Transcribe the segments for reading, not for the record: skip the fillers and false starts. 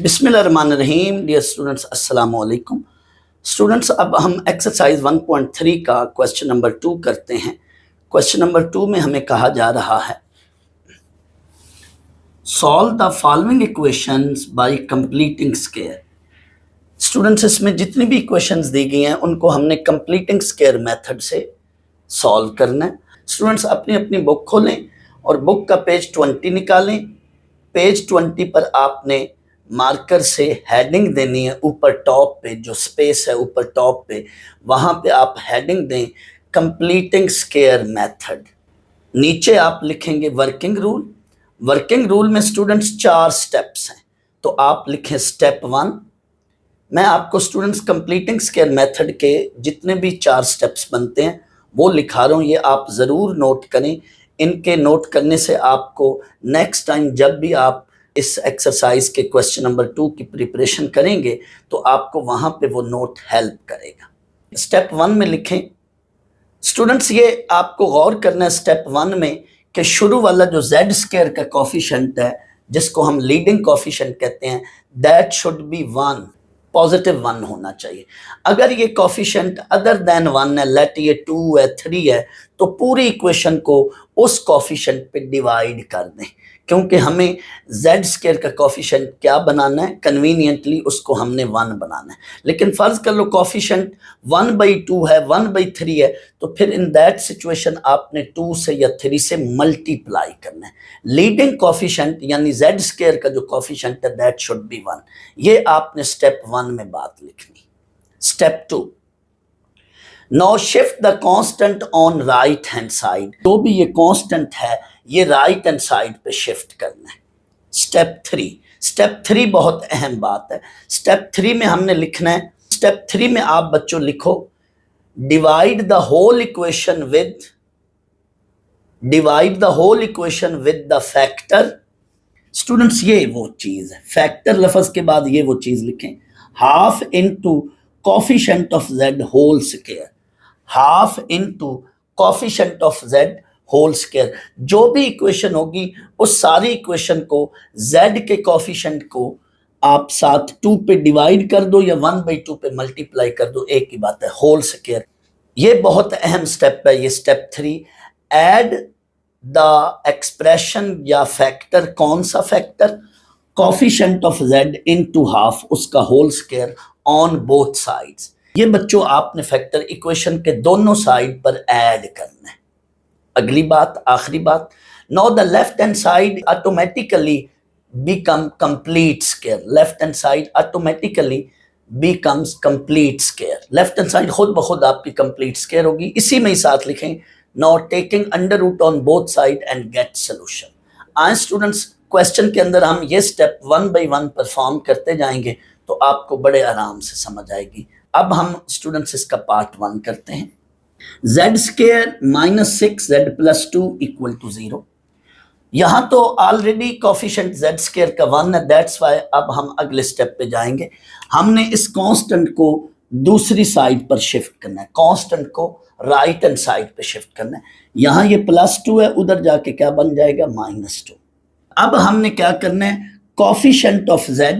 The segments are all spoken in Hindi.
बिस्मिल्लाहिर्रहमानिर्रहीम। डियर स्टूडेंट्स, अस्सलाम वालेकुम। स्टूडेंट्स, अब हम एक्सरसाइज 1.3 का क्वेश्चन नंबर 2 करते हैं। क्वेश्चन नंबर 2 में हमें कहा जा रहा है solve the following equations bye completing square. Students, इसमें जितनी भी इक्वेशंस दी गई हैं उनको हमने कंप्लीटिंग स्क्वायर मेथड से सॉल्व करना है। स्टूडेंट्स, अपनी अपनी बुक खोलें और बुक का पेज 20 निकालें। पेज 20 पर आपने मार्कर से हेडिंग देनी है। ऊपर टॉप पे जो स्पेस है, ऊपर टॉप पे, वहां पे आप हेडिंग दें कंप्लीटिंग स्क्वायर मेथड। नीचे आप लिखेंगे वर्किंग रूल। वर्किंग रूल में स्टूडेंट्स 4 स्टेप्स हैं, तो आप लिखें स्टेप 1। मैं आपको स्टूडेंट्स कंप्लीटिंग स्क्वायर मेथड के जितने भी 4 स्टेप्स बनते हैं वो लिखा रहा हूँ, ये आप ज़रूर नोट करें। इनके नोट करने से आपको नेक्स्ट टाइम जब भी आप इस एक्सरसाइज के क्वेश्चन नंबर 2 की प्रिपरेशन करेंगे तो आपको वहाँ पे वो नोट हेल्प करेगा। स्टेप 1 में लिखें स्टूडेंट्स, ये आपको गौर करना है स्टेप 1 में कि शुरू वाला जो जेड स्क्वायर का कोफिशिएंट है, जिसको हम लीडिंग कोफिशिएंट कहते हैं, दैट शुड बी 1, पॉजिटिव 1 होना चाहिए। अगर ये कोफिशिएंट अदर देन 1 है, लेट ये 2 है, 3 है, तो पूरी इक्वेशन को उस कोफिशिएंट पे डिवाइड कर दें, क्योंकि हमें जेड स्क्वायर का कोफिशिएंट क्या बनाना है, कन्वीनियंटली उसको हमने 1 बनाना है। लेकिन फर्ज कर लो कोफिशिएंट 1/2 है, 1/3 है, तो फिर इन दैट सिचुएशन आपने 2 से या 3 से मल्टीप्लाई करना है। लीडिंग कोफिशिएंट यानी जेड स्क्वायर का जो कोफिशिएंट है दैट शुड बी 1। ये आपने स्टेप 1 में बात लिखनी। Step 2, now shift the constant on right hand side. जो भी ये कांस्टेंट है ये राइट हैंड साइड पे शिफ्ट करना है। स्टेप 3, स्टेप 3 बहुत अहम बात है। स्टेप 3 में हमने लिखना है, स्टेप 3 में आप बच्चों लिखो divide the whole equation with the factor. Students, ये वो चीज है, फैक्टर लफ्ज के बाद ये वो चीज लिखें, half into coefficient of z whole square. Half into coefficient of z whole square. जो भी इक्वेशन होगी उस सारी इक्वेशन को z के कोफिशिएंट को आप साथ 2 पे डिवाइड कर दो या 1/2 पे मल्टीप्लाई कर दो, एक ही बात है, होल स्क्वायर। ये बहुत अहम स्टेप है, ये स्टेप 3। ऐड द एक्सप्रेशन या फैक्टर, कौन सा factor, coefficient of z into half, उसका whole square on both sides. ये बच्चों आपने फैक्टर इक्वेशन के दोनों साइड पर ऐड करना है। अगली बात, आखिरी बात, now the left hand side automatically become complete square. Left hand side automatically becomes complete square. Left hand side खुद ब खुद आपकी कंप्लीट स्क्वायर होगी। इसी में ही साथ लिखें now taking under root on both side and get solution. आज स्टूडेंट्स क्वेश्चन के अंदर हम ये स्टेप 1 by 1 परफॉर्म करते जाएंगे तो आपको बड़े आराम से समझ आएगी। अब हम स्टूडेंट्स इसका पार्ट 1 करते हैं। z square -6z + 2 = 0। यहां तो ऑलरेडी कोफिशिएंट z स्क्वायर का 1 है, दैट्स वाई अब हम अगले स्टेप पे जाएंगे। हमने इस कांस्टेंट को दूसरी साइड पर शिफ्ट करना है, कांस्टेंट को राइट हैंड साइड पे शिफ्ट करना है। यहां ये +2 है, उधर जाके क्या बन जाएगा, -2। अब हमने क्या करना है, कोफिशिएंट ऑफ z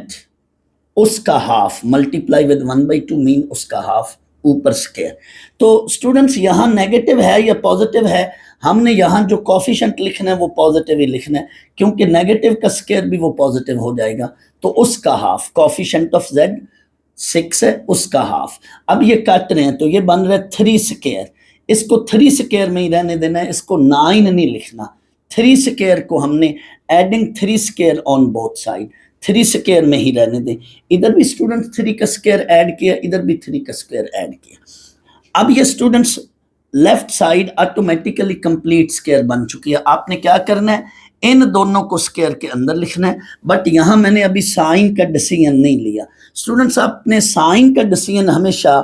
उसका हाफ मल्टीप्लाई विद 1/2 मीन उसका हाफ ऊपर स्क्वायर। तो स्टूडेंट्स यहाँ नेगेटिव है या पॉजिटिव है, हमने यहाँ जो कोफिशिएंट लिखना है वो पॉजिटिव ही लिखना है, क्योंकि नेगेटिव का स्क्वायर भी वो पॉजिटिव हो जाएगा। तो उसका हाफ, कोफिशिएंट ऑफ z 6 है, उसका हाफ। अब ये काट रहे हैं तो ये बन रहा है 3 स्क्वायर। इसको 3 स्क्वायर में ही रहने देना है, इसको 9 नहीं लिखना। 3 स्क्वायर को हमने adding 3 square on both side, 3 square में ही रहने दें। इधर भी स्टूडेंट्स 3 का स्क्वायर ऐड किया, इधर भी 3 का स्क्वायर ऐड किया। अब ये students left side automatically complete square बन चुकी है। आपने क्या करना है, इन दोनों को स्क्वायर के अंदर लिखना है। बट यहाँ मैंने अभी साइन का डिसीजन नहीं लिया। स्टूडेंट्स, आपने साइन का डिसीजन हमेशा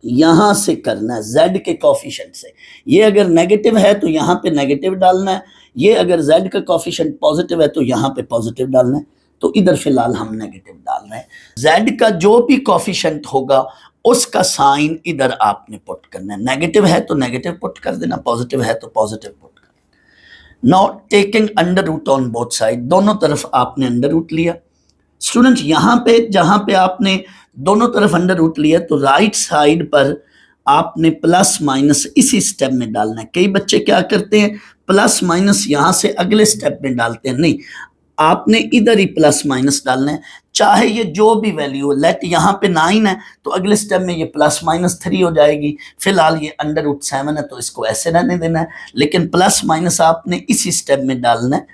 यहां से करना है, z के कोफिशिएंट से। ये अगर नेगेटिव है तो यहाँ पे नेगेटिव डालना है, ये अगर z का कोफिशिएंट पॉजिटिव है तो यहाँ पे पॉजिटिव डालना है। तो इधर फिलहाल हम नेगेटिव डाल रहे हैं। z का जो भी कोफिशिएंट होगा उसका साइन इधर आपने पुट करना है। नेगेटिव है तो नेगेटिव पुट कर देना, पॉजिटिव है तो पॉजिटिव पुट कर देना। Now taking under root on both side, दोनों तरफ आपने अंडर रूट लिया। स्टूडेंट्स यहाँ पे जहाँ पे आपने दोनों तरफ अंडर रूट लिया तो राइट साइड पर आपने प्लस माइनस इसी स्टेप में डालना है। कई बच्चे क्या करते हैं, प्लस माइनस यहां से अगले स्टेप में डालते हैं, नहीं, आपने इधर ही प्लस माइनस डालना है, चाहे ये जो भी वैल्यू हो। लेट यहाँ पे 9 है तो अगले स्टेप में ये प्लस माइनस 3 हो जाएगी। फिलहाल ये अंडर रूट 7 है तो इसको ऐसे रहने देना है, लेकिन प्लस माइनस आपने इसी स्टेप में डालना है।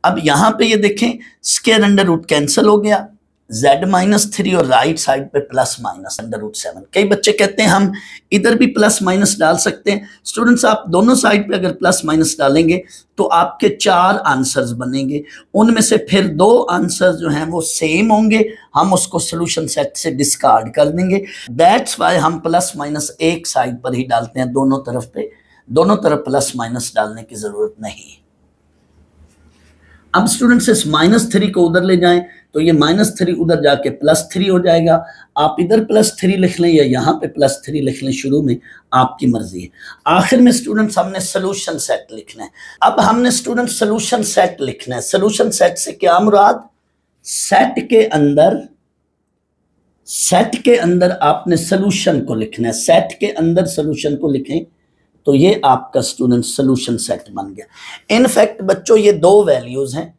अब यहाँ पे ये देखें, स्क्वायर अंडर रूट कैंसिल हो गया, z-3 और राइट साइड पे प्लस माइनस अंडर रूट 7। कई बच्चे कहते हैं हम इधर भी प्लस माइनस डाल सकते हैं। स्टूडेंट्स, आप दोनों साइड पे अगर प्लस माइनस डालेंगे तो आपके 4 आंसर्स बनेंगे, उनमें से फिर 2 आंसर्स जो हैं वो सेम होंगे, हम उसको सोल्यूशन सेट से डिस्कार्ड कर देंगे। दैट्स वाई हम प्लस माइनस एक साइड पर ही डालते हैं, दोनों तरफ पे, दोनों तरफ प्लस माइनस डालने की जरूरत नहीं। अब स्टूडेंट्स इस -3 को उधर ले जाएं तो ये -3 उधर जाके +3 हो जाएगा। आप इधर +3 लिख लें या यहाँ पे +3 लिख लें, शुरू में आपकी मर्जी है। आखिर में स्टूडेंट्स हमने सोल्यूशन सेट लिखना है। अब हमने स्टूडेंट्स सोल्यूशन सेट लिखना है। सोल्यूशन सेट से क्या मुराद, सेट के अंदर आपने सोल्यूशन को लिखना है। सेट के अंदर सोल्यूशन को लिखें तो ये आपका स्टूडेंट सोल्यूशन सेट बन गया। इनफैक्ट बच्चों ये 2 वैल्यूज हैं,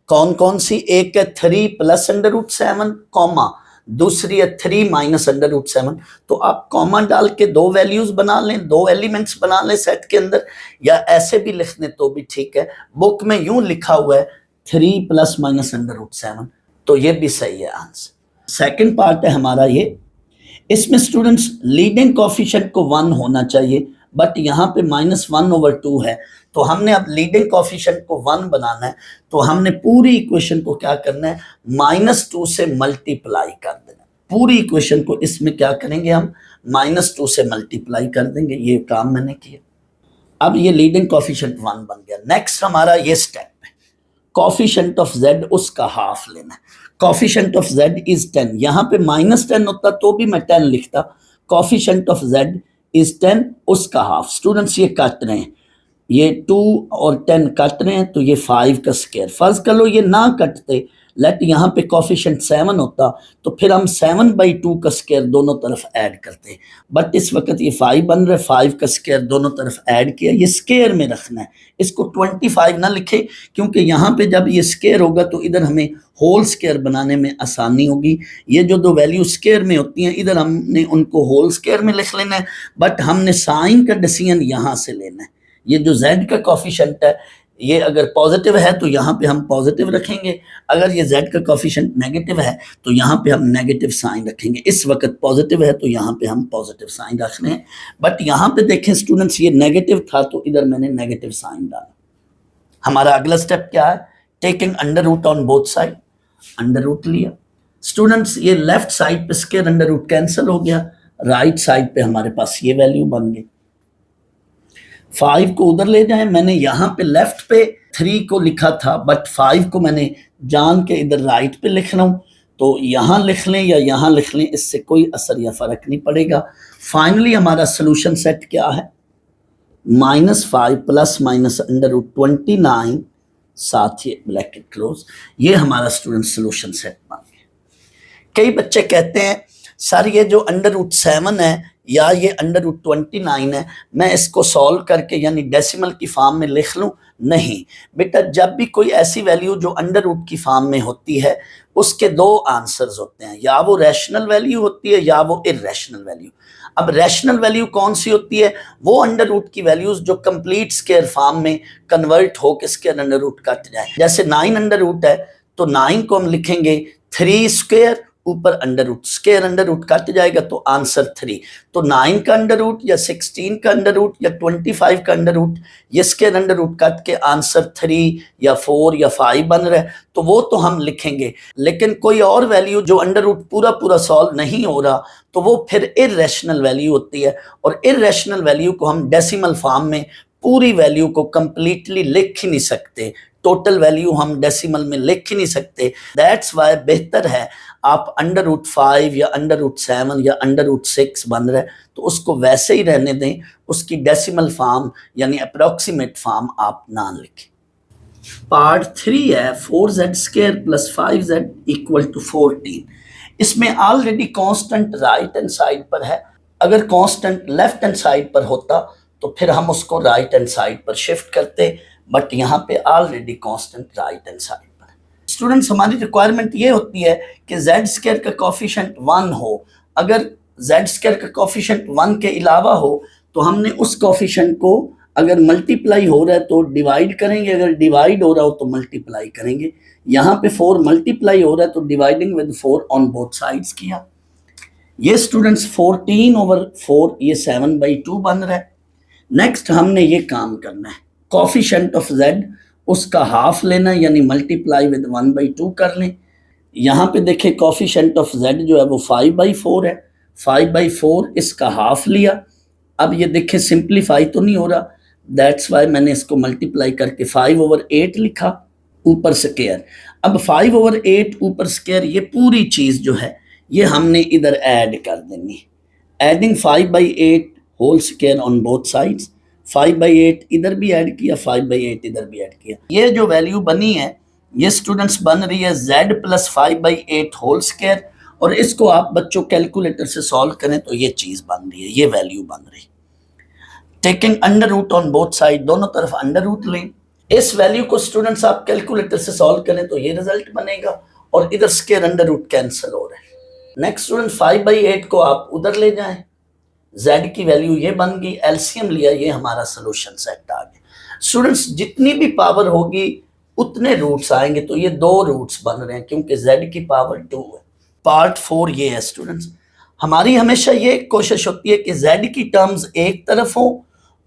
कौन कौन सी, एक है 3 + √7 कॉमा, दूसरी है 3 - √7। तो आप कॉमा डाल के 2 वैल्यूज बना लें, 2 एलिमेंट्स बना लें सेट के अंदर, या ऐसे भी लिख दें तो भी ठीक है। बुक में यूं लिखा हुआ है 3 + -√7, तो ये भी सही है आंसर। सेकेंड पार्ट है हमारा ये, इसमें स्टूडेंट्स लीडिंग कोफिशिएंट को 1 होना चाहिए, बट यहाँ पे -1/2 है, तो हमने अब लीडिंग कोफिशिएंट को 1 बनाना है, तो हमने पूरी इक्वेशन को क्या करना है, -2 से मल्टीप्लाई कर देना। पूरी इक्वेशन को इसमें क्या करेंगे, हम -2 से मल्टीप्लाई कर देंगे। ये काम मैंने किया। अब ये लीडिंग कोफिशिएंट 1 बन गया। नेक्स्ट हमारा ये स्टेप है, कोफिशिएंट ऑफ z उसका हाफ लेना है। कोफिशिएंट ऑफ z इज 10, यहाँ पे -10 होता तो भी मैं 10 लिखता। कोफिशिएंट ऑफ z इज 10, उसका हाफ। स्टूडेंट्स ये काट रहे हैं, ये 2 और 10 काट रहे हैं तो ये 5 का स्क्वायर। फर्ज कर लो ये ना कटते, लेट यहाँ पे कोफिशिएंट 7 होता तो फिर हम 7/2 का स्क्वायर दोनों तरफ ऐड करते, बट इस वक्त ये 5 बन रहा है, 5 का स्क्वायर दोनों तरफ ऐड किया। ये स्क्वायर में रखना है, इसको 25 ना लिखे, क्योंकि यहाँ पे जब ये स्क्वायर होगा तो इधर हमें होल स्क्वायर बनाने में आसानी होगी। ये जो 2 वैल्यू स्क्वायर में होती हैं इधर हमने उनको होल स्क्वायर में लिख लेना है, बट हमने साइन का डिसीजन यहाँ से लेना है। ये जो z का कोफिशिएंट है, ये अगर पॉजिटिव है तो यहाँ पे हम पॉजिटिव रखेंगे, अगर ये z का कोफिशिएंट नेगेटिव है तो यहाँ पे हम नेगेटिव साइन रखेंगे। इस वक्त पॉजिटिव है तो यहाँ पे हम पॉजिटिव साइन रख रहे हैं, बट यहाँ पे देखें स्टूडेंट्स ये नेगेटिव था तो इधर मैंने नेगेटिव साइन डाला। हमारा अगला स्टेप क्या है, taking under root on both side, under root लिया। स्टूडेंट्स ये लेफ्ट साइड पे स्क्वायर अंडर रूट कैंसिल हो गया, राइट साइड पे हमारे पास ये वैल्यू बन गई। 5 को उधर ले जाएं, मैंने यहाँ पे लेफ्ट पे 3 को लिखा था, बट 5 को मैंने जान के इधर राइट पे लिख रहा हूँ, तो यहाँ लिख लें या यहाँ लिख लें, इससे कोई असर या फर्क नहीं पड़ेगा। फाइनली हमारा सोल्यूशन सेट क्या है, -5 ± √29 साथ ही ब्रैकेट क्लोज। ये हमारा स्टूडेंट सोल्यूशन सेट बन गया। कई बच्चे कहते हैं सर ये जो √7 है या ये √29 है, मैं इसको सॉल्व करके यानी डेसिमल की फॉर्म में लिख लूं? नहीं बेटा, जब भी कोई ऐसी वैल्यू जो अंडर रूट की फॉर्म में होती है उसके 2 आंसर्स होते हैं, या वो रैशनल वैल्यू होती है या वो इर्रेशनल वैल्यू। अब रैशनल वैल्यू कौन सी होती है, वो अंडर रूट की वैल्यूज जो कंप्लीट स्क्वायर फॉर्म में कन्वर्ट हो के स्क्वायर अंडर रूट कट जाए। जैसे 9 अंडर रूट है तो 9 को हम लिखेंगे 3 स्क्वायर, ऊपर under root, square under root cut जाएगा तो आंसर 3। तो 9 का अंडर रूट या 16 का अंडर रूट या 25 का अंडर रूट, ये स्क्वायर अंडर रूट कट के आंसर 3 या 4 या 5 बन रहा है, तो वो तो हम लिखेंगे। लेकिन कोई और वैल्यू जो अंडर रूट पूरा पूरा सॉल्व नहीं हो रहा तो वो फिर इर्रेशनल वैल्यू होती है, और इर्रेशनल वैल्यू को हम डेसिमल फॉर्म में पूरी वैल्यू को कंप्लीटली लिख ही नहीं सकते, टोटल वैल्यू हम डेसिमल में लिख ही नहीं सकते। दैट्स वाई बेहतर है आप √5 या √7 या √6 बन रहे तो उसको वैसे ही रहने दें, उसकी डेसिमल फॉर्म यानी अप्रोक्सीमेट फॉर्म आप ना लिखें। पार्ट 3 है 4z² plus 5z equal to 14। इसमें already constant right hand side पर है। अगर कांस्टेंट लेफ्ट हैंड साइड पर होता तो फिर हम उसको राइट हैंड साइड पर शिफ्ट करते, बट यहाँ पे already constant right hand side पर है। स्टूडेंट्स, हमारी रिक्वायरमेंट ये होती है कि z² का कोफिशिएंट 1 हो। अगर z² का कोफिशिएंट 1 के अलावा हो तो हमने उस कोफिशिएंट को अगर मल्टीप्लाई हो रहा है तो डिवाइड करेंगे, अगर डिवाइड हो रहा हो तो मल्टीप्लाई करेंगे। यहाँ पे 4 मल्टीप्लाई हो रहा है तो dividing with 4 on both sides किया। ये स्टूडेंट्स 14/4 ये 7/2 बन रहा है। नेक्स्ट हमने ये काम करना है, कोफिशिएंट ऑफ z उसका हाफ लेना, यानी मल्टीप्लाई विद 1/2 कर लें। यहाँ पे देखें कोफिशिएंट ऑफ z जो है वो 5/4 है, 5/4 इसका हाफ लिया। अब ये देखें सिंप्लीफाई तो नहीं हो रहा, दैट्स वाई मैंने इसको मल्टीप्लाई करके 5/8 लिखा ऊपर स्क्वायर। अब 5/8 ऊपर स्क्वायर ये पूरी चीज जो है ये हमने इधर ऐड कर देनी, adding 5/8 whole square on both sides. 5/8 इधर भी ऐड किया, 5/8 इधर भी ऐड किया। ये जो वैल्यू बनी है ये स्टूडेंट्स बन रही है z प्लस 5/8 होल स्क्वायर, और इसको आप बच्चों कैलकुलेटर से सॉल्व करें तो ये चीज बन रही है, ये वैल्यू बन रही। Taking under root on both side, दोनों तरफ अंडर रूट लें। इस वैल्यू को स्टूडेंट्स आप कैलकुलेटर से सॉल्व करें तो ये रिजल्ट बनेगा, और इधर स्क्वायर अंडर रूट कैंसिल हो रहा है। नेक्स्ट स्टूडेंट 5/8 को आप उधर ले जाएं, z की वैल्यू ये बन गई, एलसीएम लिया, ये हमारा सोल्यूशन सेट आ गया। स्टूडेंट्स, जितनी भी पावर होगी उतने रूट्स आएंगे, तो ये 2 रूट्स बन रहे हैं क्योंकि z की पावर 2 है। पार्ट 4 ये है स्टूडेंट्स, हमारी हमेशा ये कोशिश होती है कि z की टर्म्स एक तरफ हो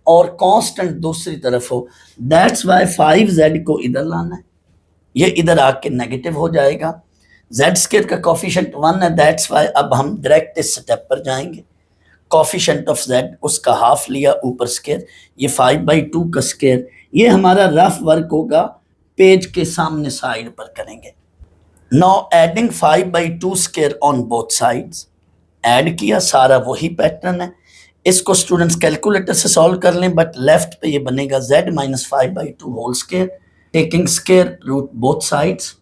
और कांस्टेंट दूसरी तरफ हो। दैट्स वाई 5z को इधर लाना है, ये इधर आके नेगेटिव हो जाएगा। z² का कोफिशिएंट 1 है, दैट्स वाई अब हम डायरेक्ट इस स्टेप पर जाएंगे। कोफिशिएंट ऑफ z उसका हाफ लिया ऊपर स्क्वायर, ये 5/2 का स्क्वायर। ये हमारा रफ वर्क होगा, पेज के सामने साइड पर करेंगे। Now adding 5/2 square on both sides, add किया, सारा वही पैटर्न है। इसको स्टूडेंट्स कैलकुलेटर से सॉल्व कर लें, बट लेफ्ट पे ये बनेगा z minus 5/2 whole square, taking square root both sides,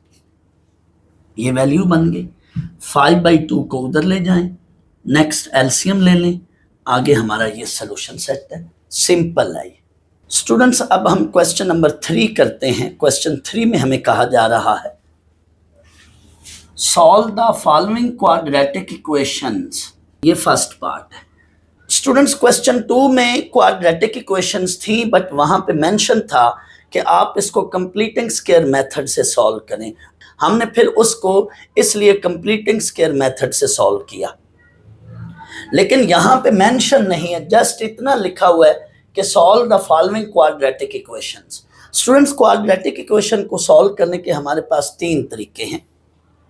ये वैल्यू बन गई। 5/2 को उधर ले जाएं, नेक्स्ट एलसीएम ले लें, आगे हमारा ये सोल्यूशन सेट है, सिंपल है। स्टूडेंट्स, अब हम क्वेश्चन नंबर 3 करते हैं। क्वेश्चन 3 में हमें कहा जा रहा है solve the following quadratic equations, ये फर्स्ट पार्ट है। स्टूडेंट्स, क्वेश्चन 2 में क्वाड्रेटिक इक्वेशंस थी, बट वहां पे मेंशन था कि आप इसको कंप्लीटिंग स्क्वायर मेथड से सॉल्व करें। हमने फिर उसको इसलिए कंप्लीटिंग स्क्वायर मेथड से सॉल्व किया, लेकिन यहां पे मेंशन नहीं है, जस्ट इतना लिखा हुआ है कि solve the following quadratic equations. Students, quadratic equation को सॉल्व करने के हमारे पास 3 तरीके हैं,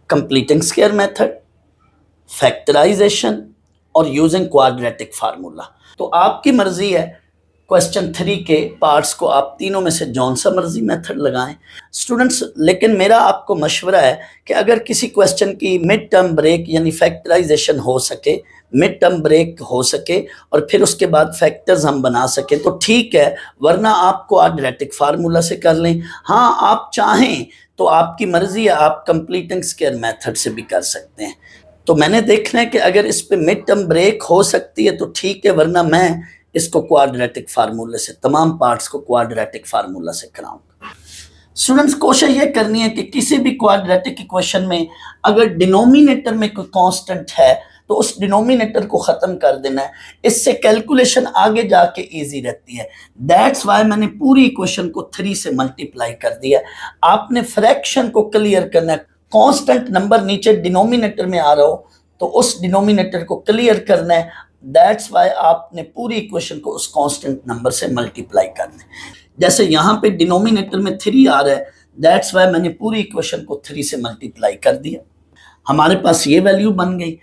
कंप्लीटिंग स्क्वायर मेथड, फैक्टराइजेशन और यूजिंग क्वाड्रेटिक फार्मूला। तो आपकी मर्जी है, क्वेश्चन 3 के पार्ट्स को आप तीनों में से जौन सा मर्जी मेथड लगाएं स्टूडेंट्स। लेकिन मेरा आपको मशवरा है कि अगर किसी क्वेश्चन की मिड टर्म ब्रेक यानी फैक्टराइजेशन हो सके, मिड टर्म ब्रेक हो सके और फिर उसके बाद फैक्टर्स हम बना सकें तो ठीक है, वरना आप क्वाड्रेटिक फार्मूला से कर लें। हाँ, आप चाहें तो आपकी मर्जी है, आप कंप्लीटिंग स्क्वायर मेथड से भी कर सकते हैं। तो मैंने देखना है कि अगर इस पे मिड टर्म ब्रेक हो सकती है तो ठीक है, वरना मैं इसको क्वाड्रेटिक फार्मूले से, तमाम पार्ट्स को क्वाड्रेटिक फार्मूला से कराऊंगा। स्टूडेंट्स, कोशिश ये करनी है कि किसी भी क्वाड्रेटिक इक्वेशन में अगर डिनोमिनेटर में कोई कांस्टेंट है तो उस डिनोमिनेटर को खत्म कर देना है, इससे कैलकुलेशन आगे जाके इजी रहती है। दैट्स वाई मैंने पूरी इक्वेशन को 3 से मल्टीप्लाई कर दिया। आपने फ्रैक्शन को क्लियर करना है, कांस्टेंट नंबर नीचे डिनोमिनेटर में आ रहा हो तो उस डिनोमिनेटर को क्लियर करना है। दैट्स वाई आपने पूरी इक्वेशन को उस कांस्टेंट नंबर से मल्टीप्लाई करना है। जैसे यहाँ पे डिनोमिनेटर में 3 आ रहा है, दैट्स वाई मैंने पूरी इक्वेशन को 3 से मल्टीप्लाई कर दिया, हमारे पास ये वैल्यू बन गई।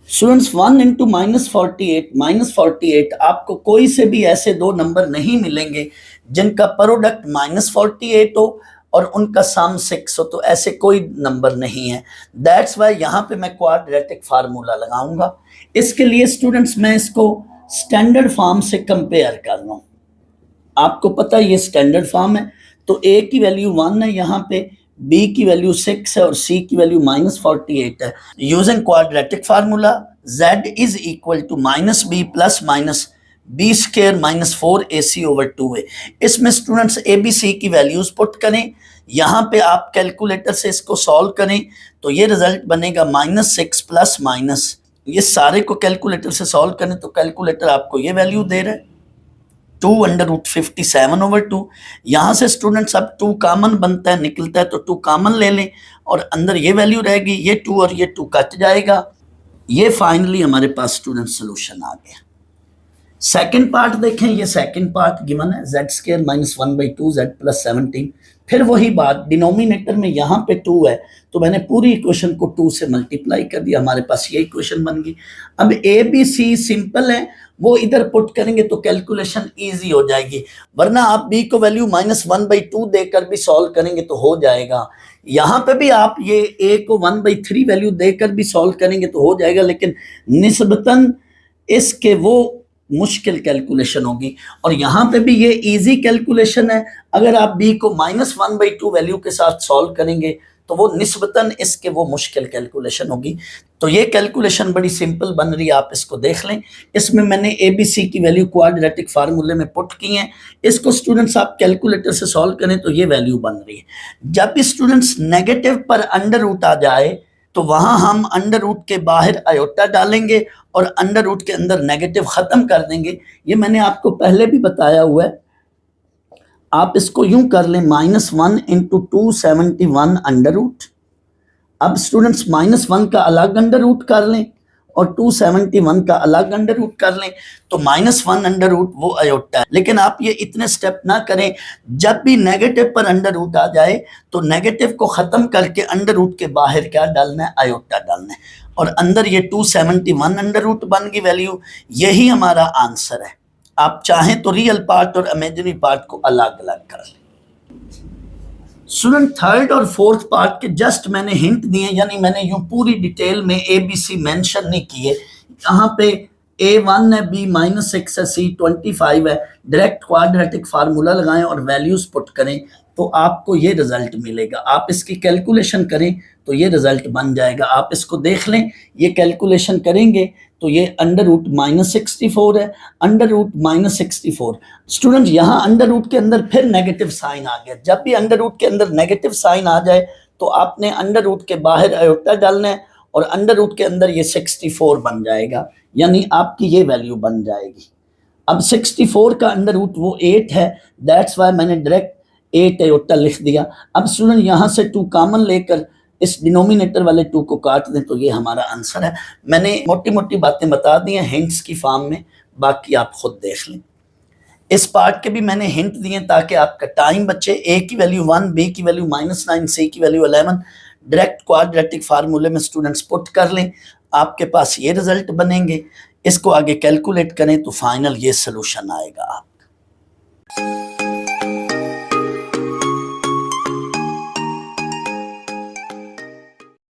स्टूडेंट्स, 1 इंटू -48 आपको कोई से भी ऐसे 2 नंबर नहीं मिलेंगे जिनका प्रोडक्ट -48 हो और उनका सम 6 हो, तो ऐसे कोई नंबर नहीं है। दैट्स वाई यहाँ पे मैं क्वाड्रेटिक फार्मूला लगाऊंगा। इसके लिए स्टूडेंट्स मैं इसको स्टैंडर्ड फॉर्म से कंपेयर कर लूँ। आपको पता है ये स्टैंडर्ड फॉर्म है, तो ए की वैल्यू 1 है यहाँ पे, बी की वैल्यू 6 है और सी की वैल्यू -48 है। Using quadratic formula z is equal to -b plus minus b square -4ac/2a। इसमें स्टूडेंट्स ए बी सी की वैल्यूज पुट करें, यहाँ पे आप कैलकुलेटर से इसको सॉल्व करें तो ये रिजल्ट बनेगा -6 प्लस माइनस, ये सारे को कैलकुलेटर से सॉल्व करें तो कैलकुलेटर आपको ये वैल्यू दे रहा है 2√57/2। यहाँ से स्टूडेंट्स अब 2 कॉमन बनता है, निकलता है तो 2 कॉमन ले लें और अंदर ये वैल्यू रहेगी, ये 2 और ये 2 कट जाएगा। ये फाइनली हमारे पास स्टूडेंट सोल्यूशन आ गया। सेकंड पार्ट देखें, ये सेकंड पार्ट गिवन है z² -1/2 z + 17। फिर वही बात, डिनोमिनेटर में यहाँ पे 2 है तो मैंने पूरी इक्वेशन को 2 से मल्टीप्लाई कर दिया, हमारे पास ये इक्वेशन बन गई। अब ए बी सी सिंपल है, वो इधर पुट करेंगे तो कैलकुलेशन इजी हो जाएगी, वरना आप बी को वैल्यू -1/2 देकर भी सॉल्व करेंगे तो हो जाएगा। यहाँ पे भी आप ये ए को 1/3 वैल्यू देकर भी सॉल्व करेंगे तो हो जाएगा, लेकिन निस्बतन इसके वो मुश्किल कैलकुलेशन होगी। और यहाँ पे भी ये इजी कैलकुलेशन है, अगर आप b को -1/2 वैल्यू के साथ सॉल्व करेंगे तो वो निस्बतन इसके वो मुश्किल कैलकुलेशन होगी। तो ये कैलकुलेशन बड़ी सिंपल बन रही है, आप इसको देख लें। इसमें मैंने ए बी सी की वैल्यू क्वाड्रेटिक फार्मूले में पुट की हैं, इसको स्टूडेंट्स आप कैलकुलेटर से सॉल्व करें तो ये वैल्यू बन रही है। जब भी स्टूडेंट्स नेगेटिव पर अंडर रूट आ जाए तो वहां हम अंडर रूट के बाहर आयोटा डालेंगे और अंडर रूट के अंदर नेगेटिव खत्म कर देंगे। ये मैंने आपको पहले भी बताया हुआ है। आप इसको यूं कर लें, -1 × 271 अंडर रूट। अब स्टूडेंट्स -1 का अलग अंडर रूट कर लें और 271 का अलग अंडर रूट कर लें, तो -1 अंडर रूट वो आयोटा है। लेकिन आप ये इतने स्टेप ना करें, जब भी नेगेटिव पर अंडर रूट आ जाए तो नेगेटिव को ख़त्म करके अंडर रूट के बाहर क्या डालना है, आयोटा डालना है, और अंदर ये 271 अंडर रूट बन गई वैल्यू। यही हमारा आंसर है। आप चाहें तो रियल पार्ट और इमेजिनरी पार्ट को अलग अलग कर लें। स्टूडेंट थर्ड और फोर्थ पार्ट के जस्ट मैंने हिंट दिए, यानी मैंने यूं पूरी डिटेल में ए बी सी मेंशन नहीं किए। यहाँ पे A1 है, B -6 है, C 25 है। डायरेक्ट क्वाड्रेटिक फार्मूला लगाएं और वैल्यूज पुट करें तो आपको ये रिजल्ट मिलेगा। आप इसकी कैलकुलेशन करें तो ये रिजल्ट बन जाएगा। आप इसको देख लें, ये कैलकुलेशन करेंगे तो ये अंडर रूट -64 है, अंडर रूट -64। स्टूडेंट यहाँ अंडर रूट के अंदर फिर नेगेटिव साइन आ गया। जब भी अंडर रूट के अंदर नेगेटिव साइन आ जाए तो आपने अंडर रूट के बाहर आयोटा डालना है और अंडर रूट के अंदर ये 64 बन जाएगा, यानी आपकी ये वैल्यू बन जाएगी। अब 64 का अंडर रूट वो 8 है, दैट्स वाई मैंने डायरेक्ट 8 आयोटा लिख दिया। अब स्टूडेंट यहाँ से 2 कॉमन लेकर इस डिनोमिनेटर वाले 2 को काट दें तो ये हमारा आंसर है। मैंने मोटी मोटी बातें बता दी हैं हिंट्स की फॉर्म में, बाकी आप खुद देख लें। इस पार्ट के भी मैंने हिंट दिए ताकि आपका टाइम बचे। ए की वैल्यू 1, बी की वैल्यू -9, सी की वैल्यू 11। डायरेक्ट क्वाड्रेटिक फार्मूले में स्टूडेंट्स पुट कर लें, आपके पास ये रिजल्ट बनेंगे। इसको आगे कैलकुलेट करें तो फाइनल ये सोल्यूशन आएगा आपका।